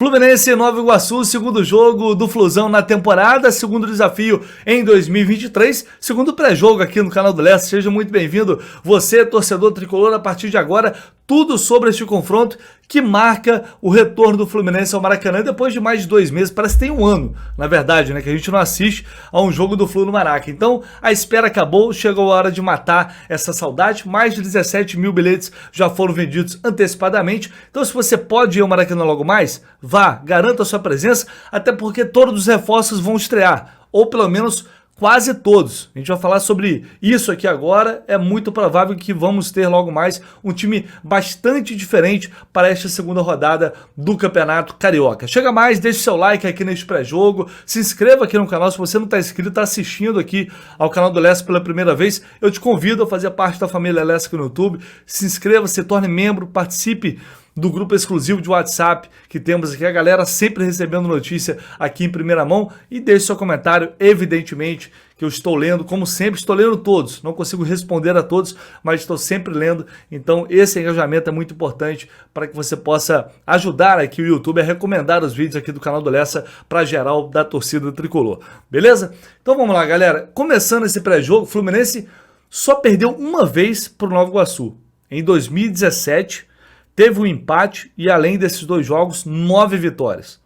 Fluminense e Nova Iguaçu, segundo jogo do Flusão na temporada, segundo desafio em 2023, segundo pré-jogo aqui no canal do Leste. Seja muito bem-vindo, você, torcedor tricolor, a partir de agora, tudo sobre este confronto que marca o retorno do Fluminense ao Maracanã depois de mais de 2 meses, parece que tem um ano, na verdade, né, que a gente não assiste a um jogo do Flu no Maraca. Então, a espera acabou, chegou a hora de matar essa saudade, mais de 17 mil bilhetes já foram vendidos antecipadamente, então se você pode ir ao Maracanã logo mais, vá, garanta a sua presença, até porque todos os reforços vão estrear, ou pelo menos quase todos. A gente vai falar sobre isso aqui agora. É muito provável que vamos ter logo mais um time bastante diferente para esta segunda rodada do Campeonato Carioca. Chega mais, deixe seu like aqui neste pré-jogo, se inscreva aqui no canal. Se você não está inscrito, está assistindo aqui ao canal do Leste pela primeira vez, eu te convido a fazer parte da família Leste aqui no YouTube. Se inscreva, se torne membro, participe do grupo exclusivo de WhatsApp que temos aqui, a galera sempre recebendo notícia aqui em primeira mão, e deixe seu comentário, evidentemente, que eu estou lendo, como sempre, estou lendo todos, não consigo responder a todos, mas estou sempre lendo, então esse engajamento é muito importante para que você possa ajudar aqui o YouTube a recomendar os vídeos aqui do canal do Lessa para geral da torcida tricolor, beleza? Então vamos lá, galera, começando esse pré-jogo, o Fluminense só perdeu uma vez para o Nova Iguaçu, em 2017, teve um empate e, além desses 2 jogos, 9 vitórias.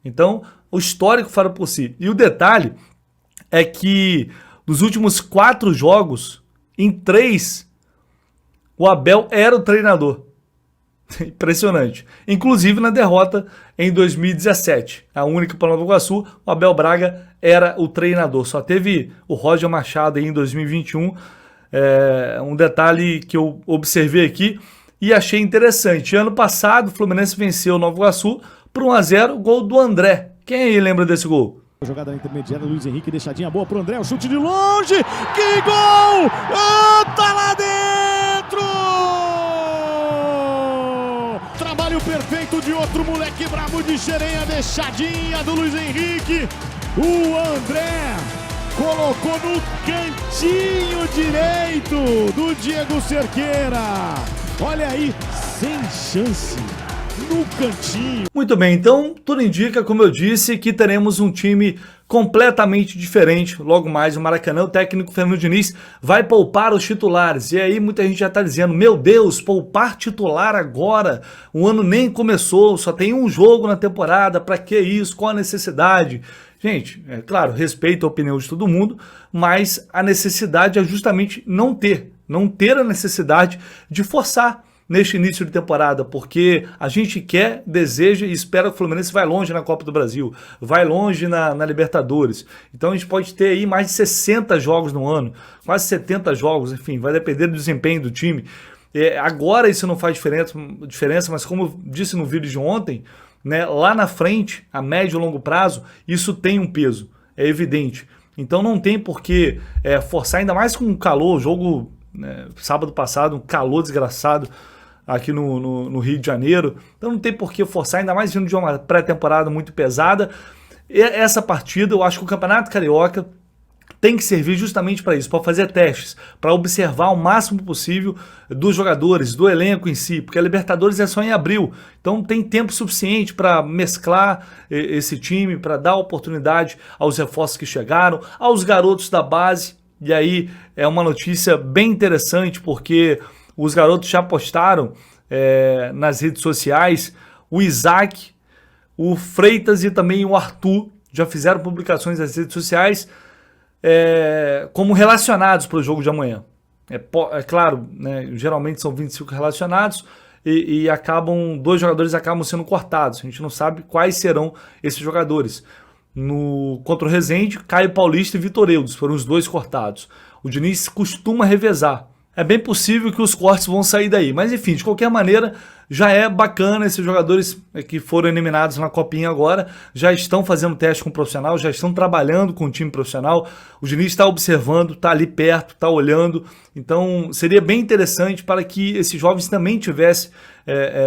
Então, o histórico fala por si. E o detalhe é que, nos últimos 4 jogos, em 3, o Abel era o treinador. Impressionante. Inclusive na derrota em 2017. A única para o Nova Iguaçu, o Abel Braga era o treinador. Só teve o Roger Machado aí em 2021. Um detalhe que eu observei aqui e achei interessante. Ano passado, o Fluminense venceu o Nova Iguaçu por 1-0, gol do André. Quem aí lembra desse gol? Jogada intermediária, Luiz Henrique, deixadinha boa pro André, o chute de longe, que gol! Oh, tá lá dentro! Trabalho perfeito de outro moleque brabo de Xerém, deixadinha do Luiz Henrique, o André colocou no cantinho direito do Diego Cerqueira. Olha aí, sem chance, no cantinho. Muito bem, então tudo indica, como eu disse, que teremos um time completamente diferente. Logo mais no Maracanã, o técnico Fernando Diniz vai poupar os titulares. E aí muita gente já está dizendo, meu Deus, poupar titular agora? O ano nem começou, só tem um jogo na temporada, para que isso? Qual a necessidade? Gente, é claro, respeito a opinião de todo mundo, mas a necessidade é justamente não ter a necessidade de forçar neste início de temporada, porque a gente quer, deseja e espera que o Fluminense vai longe na Copa do Brasil, vai longe na Libertadores. Então a gente pode ter aí mais de 60 jogos no ano, quase 70 jogos, enfim, vai depender do desempenho do time. Agora isso não faz diferença, mas como eu disse no vídeo de ontem, né, lá na frente, a médio e longo prazo, isso tem um peso, é evidente. Então não tem por que forçar, ainda mais com o calor, o jogo, né, sábado passado, um calor desgraçado aqui no Rio de Janeiro, então não tem por que forçar, ainda mais vindo de uma pré-temporada muito pesada. E essa partida, eu acho que o Campeonato Carioca tem que servir justamente para isso, para fazer testes, para observar o máximo possível dos jogadores, do elenco em si, porque a Libertadores é só em abril, então tem tempo suficiente para mesclar esse time, para dar oportunidade aos reforços que chegaram, aos garotos da base. E aí é uma notícia bem interessante, porque os garotos já postaram nas redes sociais, o Isaac, o Freitas e também o Arthur já fizeram publicações nas redes sociais como relacionados para o jogo de amanhã. É claro, né, geralmente são 25 relacionados e 2 jogadores acabam sendo cortados. A gente não sabe quais serão esses jogadores. Contra o Resende, Caio Paulista e Vitor Eudes foram os 2 cortados. O Diniz costuma revezar. É bem possível que os cortes vão sair daí. Mas enfim, de qualquer maneira, já é bacana esses jogadores que foram eliminados na Copinha agora, já estão fazendo teste com o profissional, já estão trabalhando com o time profissional. O Diniz está observando, está ali perto, está olhando. Então seria bem interessante para que esses jovens também tivessem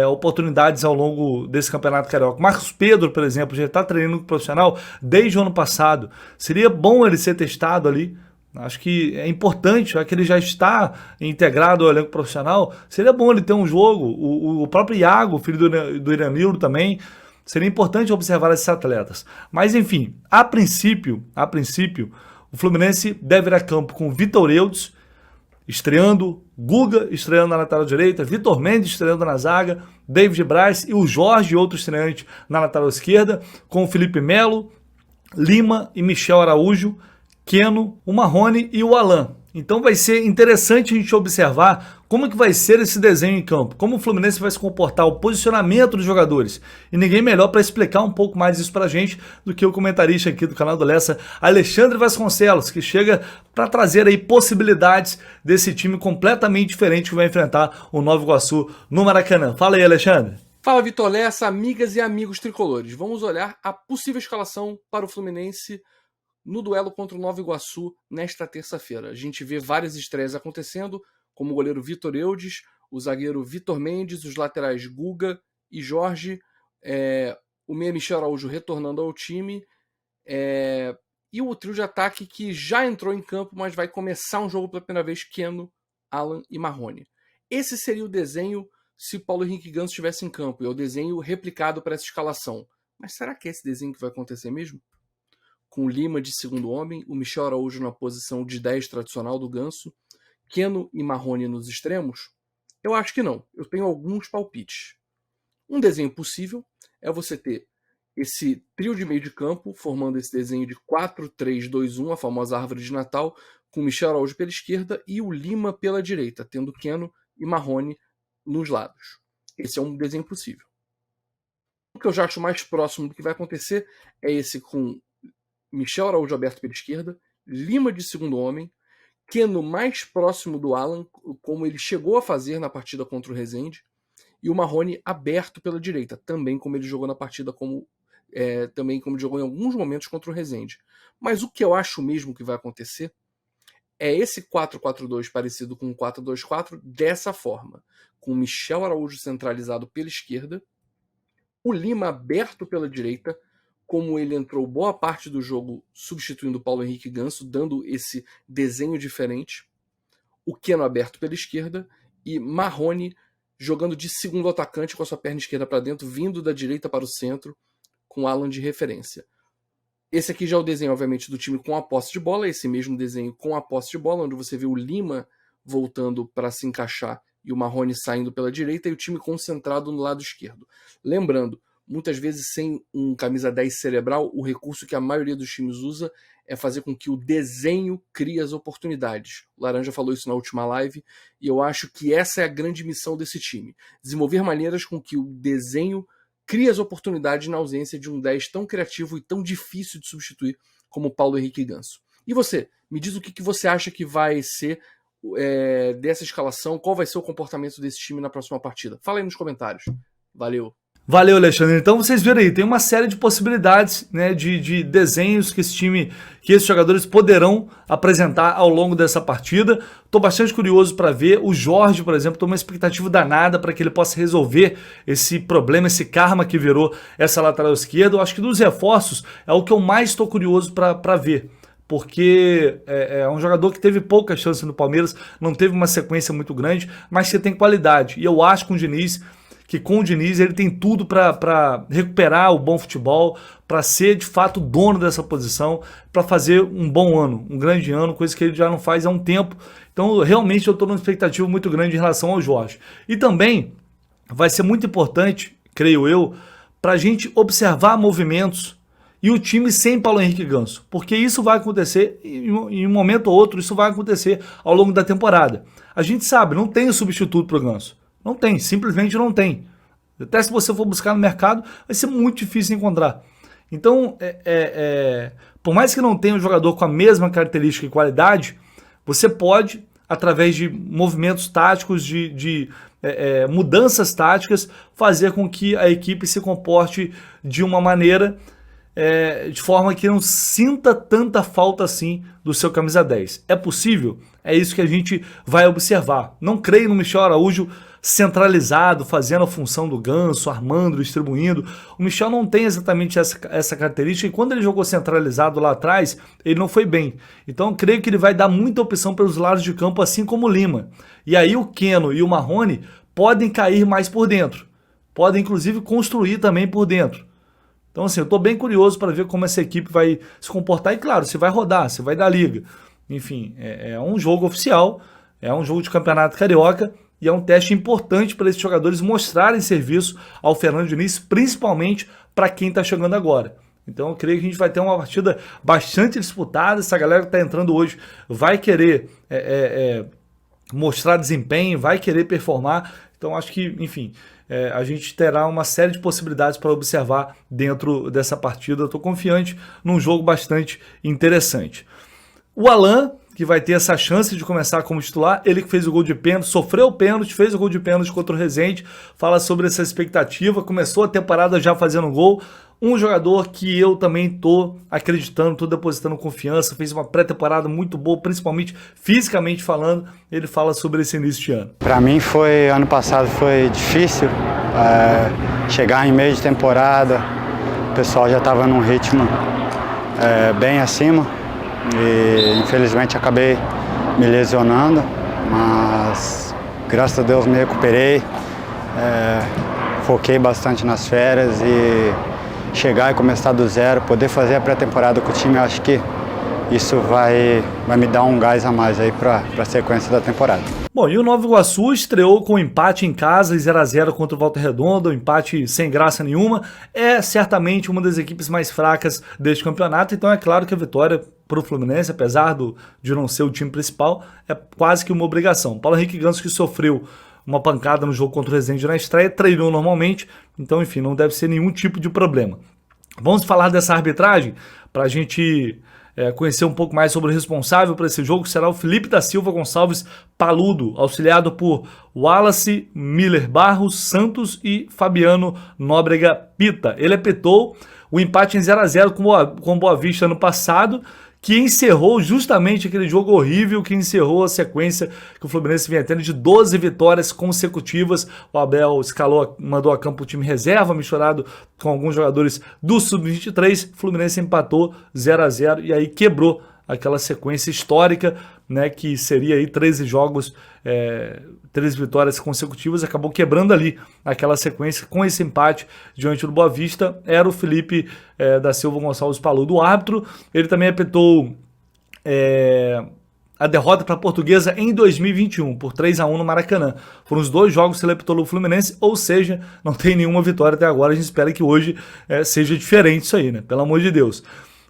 oportunidades ao longo desse Campeonato Carioca. Marcos Pedro, por exemplo, já está treinando com o profissional desde o ano passado. Seria bom ele ser testado ali. Acho que é importante, já que ele já está integrado ao elenco profissional, seria bom ele ter um jogo. O próprio Iago, filho do Iranildo também, Seria importante observar esses atletas. Mas enfim, a princípio, o Fluminense deve ir a campo com Vitor Eudes estreando, Guga estreando na lateral direita, Vitor Mendes estreando na zaga, David Braz e o Jorge, outro estreante, na lateral esquerda, com o Felipe Melo, Lima e Michel Araújo, Keno, o Marrone e o Alan. Então vai ser interessante a gente observar como que vai ser esse desenho em campo, como o Fluminense vai se comportar, o posicionamento dos jogadores. E ninguém melhor para explicar um pouco mais isso pra gente do que o comentarista aqui do canal do Lessa, Alexandre Vasconcelos, que chega para trazer aí possibilidades desse time completamente diferente que vai enfrentar o Nova Iguaçu no Maracanã. Fala aí, Alexandre. Fala, Vitor Lessa, amigas e amigos tricolores. Vamos olhar a possível escalação para o Fluminense no duelo contra o Nova Iguaçu nesta terça-feira. A gente vê várias estreias acontecendo, como o goleiro Vitor Eudes, o zagueiro Vitor Mendes, os laterais Guga e Jorge, o meia Michel Araújo retornando ao time, e o trio de ataque que já entrou em campo, mas vai começar um jogo pela primeira vez, Keno, Alan e Marrone. Esse seria o desenho se Paulo Henrique Ganso estivesse em campo, e é o desenho replicado para essa escalação. Mas será que é esse desenho que vai acontecer mesmo? Com o Lima de segundo homem, o Michel Araújo na posição de 10 tradicional do Ganso, Keno e Marrone nos extremos? Eu acho que não. Eu tenho alguns palpites. Um desenho possível é você ter esse trio de meio de campo, formando esse desenho de 4-3-2-1, a famosa árvore de Natal, com o Michel Araújo pela esquerda e o Lima pela direita, tendo Keno e Marrone nos lados. Esse é um desenho possível. O que eu já acho mais próximo do que vai acontecer é esse com Michel Araújo aberto pela esquerda, Lima de segundo homem, Keno mais próximo do Alan, como ele chegou a fazer na partida contra o Resende, e o Marrone aberto pela direita, também como ele jogou na partida, também como ele jogou em alguns momentos contra o Resende. Mas o que eu acho mesmo que vai acontecer é esse 4-4-2 parecido com o 4-2-4 dessa forma, com o Michel Araújo centralizado pela esquerda, o Lima aberto pela direita, como ele entrou boa parte do jogo substituindo o Paulo Henrique Ganso, dando esse desenho diferente, o Keno aberto pela esquerda e Marrone jogando de segundo atacante com a sua perna esquerda para dentro, vindo da direita para o centro, com Alan de referência. Esse aqui já é o desenho, obviamente, do time com a posse de bola, esse mesmo desenho com a posse de bola, onde você vê o Lima voltando para se encaixar e o Marrone saindo pela direita e o time concentrado no lado esquerdo. Lembrando, muitas vezes sem um camisa 10 cerebral, o recurso que a maioria dos times usa é fazer com que o desenho crie as oportunidades. O Laranja falou isso na última live, e eu acho que essa é a grande missão desse time. Desenvolver maneiras com que o desenho crie as oportunidades na ausência de um 10 tão criativo e tão difícil de substituir como o Paulo Henrique Ganso. E você, me diz o que você acha que vai ser dessa escalação, qual vai ser o comportamento desse time na próxima partida? Fala aí nos comentários. Valeu! Valeu, Alexandre. Então vocês viram aí, tem uma série de possibilidades, né, de desenhos que esses jogadores poderão apresentar ao longo dessa partida. Estou bastante curioso para ver. O Jorge, por exemplo, estou uma expectativa danada para que ele possa resolver esse problema, esse karma que virou essa lateral esquerda. Eu acho que dos reforços é o que eu mais estou curioso para ver. Porque é um jogador que teve pouca chance no Palmeiras, não teve uma sequência muito grande, mas que tem qualidade. E eu acho que com o Diniz ele tem tudo para recuperar o bom futebol, para ser de fato dono dessa posição, para fazer um bom ano, um grande ano, coisa que ele já não faz há um tempo. Então realmente eu estou numa expectativa muito grande em relação ao Jorge. E também vai ser muito importante, creio eu, para a gente observar movimentos e o time sem Paulo Henrique Ganso, porque isso vai acontecer, em um momento ou outro, isso vai acontecer ao longo da temporada. A gente sabe, não tem substituto para o Ganso. Não tem, simplesmente não tem. Até se você for buscar no mercado, vai ser muito difícil encontrar. Então, por mais que não tenha um jogador com a mesma característica e qualidade, você pode, através de movimentos táticos, de mudanças táticas, fazer com que a equipe se comporte de uma maneira de forma que não sinta tanta falta assim do seu camisa 10. É possível? É isso que a gente vai observar. Não creio no Michel Araújo centralizado, fazendo a função do Ganso, armando, distribuindo. O Michel não tem exatamente essa característica, e quando ele jogou centralizado lá atrás, ele não foi bem. Então eu creio que ele vai dar muita opção pelos lados de campo, assim como o Lima. E aí o Keno e o Marrone podem cair mais por dentro. Podem inclusive construir também por dentro. Então, assim, eu estou bem curioso para ver como essa equipe vai se comportar e, claro, se vai rodar, se vai dar liga. Enfim, é um jogo oficial, é um jogo de campeonato carioca e é um teste importante para esses jogadores mostrarem serviço ao Fernando Diniz, principalmente para quem está chegando agora. Então eu creio que a gente vai ter uma partida bastante disputada. Essa galera que está entrando hoje vai querer mostrar desempenho, vai querer performar. Então acho que, enfim, a gente terá uma série de possibilidades para observar dentro dessa partida. Eu estou confiante num jogo bastante interessante. O Alan, que vai ter essa chance de começar como titular, ele que fez o gol de pênalti, sofreu o pênalti, fez o gol de pênalti contra o Resende, fala sobre essa expectativa, começou a temporada já fazendo gol, um jogador que eu também tô acreditando, tô depositando confiança, fez uma pré-temporada muito boa, principalmente fisicamente falando, ele fala sobre esse início de ano. Para mim ano passado foi difícil, chegar em meio de temporada, o pessoal já estava num ritmo bem acima, e infelizmente acabei me lesionando, mas graças a Deus me recuperei, foquei bastante nas férias e chegar e começar do zero, poder fazer a pré-temporada com o time, eu acho que isso vai me dar um gás a mais aí para a sequência da temporada. Bom, e o Nova Iguaçu estreou com um empate em casa, 0-0 contra o Volta Redonda, um empate sem graça nenhuma. É certamente uma das equipes mais fracas deste campeonato, então é claro que a vitória para o Fluminense, apesar de não ser o time principal, é quase que uma obrigação. Paulo Henrique Ganso, que sofreu uma pancada no jogo contra o Resende na estreia, treinou normalmente, então enfim, não deve ser nenhum tipo de problema. Vamos falar dessa arbitragem para a gente conhecer um pouco mais sobre o responsável para esse jogo, que será o Felipe da Silva Gonçalves Paludo, auxiliado por Wallace Miller Barros Santos e Fabiano Nóbrega Pita. Ele apitou o empate em 0-0 com o Boa Vista ano passado, que encerrou justamente aquele jogo horrível que encerrou a sequência que o Fluminense vinha tendo de 12 vitórias consecutivas. O Abel mandou a campo o time reserva, misturado com alguns jogadores do Sub-23. O Fluminense empatou 0-0 e aí quebrou aquela sequência histórica, né, que seria aí 13 jogos, 13 vitórias consecutivas, acabou quebrando ali aquela sequência com esse empate diante do Boa Vista. Era o Felipe da Silva Gonçalves Paludo, o árbitro. Ele também apitou a derrota para a Portuguesa em 2021, por 3-1 no Maracanã. Foram os 2 jogos que ele apitou no Fluminense, ou seja, não tem nenhuma vitória até agora. A gente espera que hoje seja diferente isso aí, né? Pelo amor de Deus.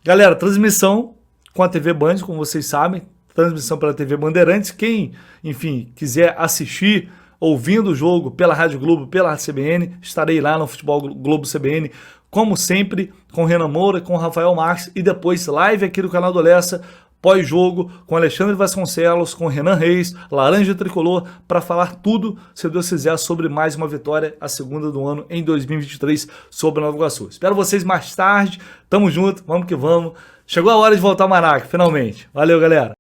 Galera, transmissão com a TV Band, como vocês sabem, transmissão pela TV Bandeirantes. Quem, enfim, quiser assistir, ouvindo o jogo pela Rádio Globo, pela CBN, estarei lá no Futebol Globo CBN, como sempre, com o Renan Moura, com o Rafael Marques, e depois live aqui no canal do Lessa, pós-jogo, com Alexandre Vasconcelos, com Renan Reis, Laranja Tricolor, para falar tudo, se Deus quiser, sobre mais uma vitória, a segunda do ano em 2023, sobre Nova Iguaçu. Espero vocês mais tarde, tamo junto, vamos que vamos. Chegou a hora de voltar ao Maraca, finalmente. Valeu, galera!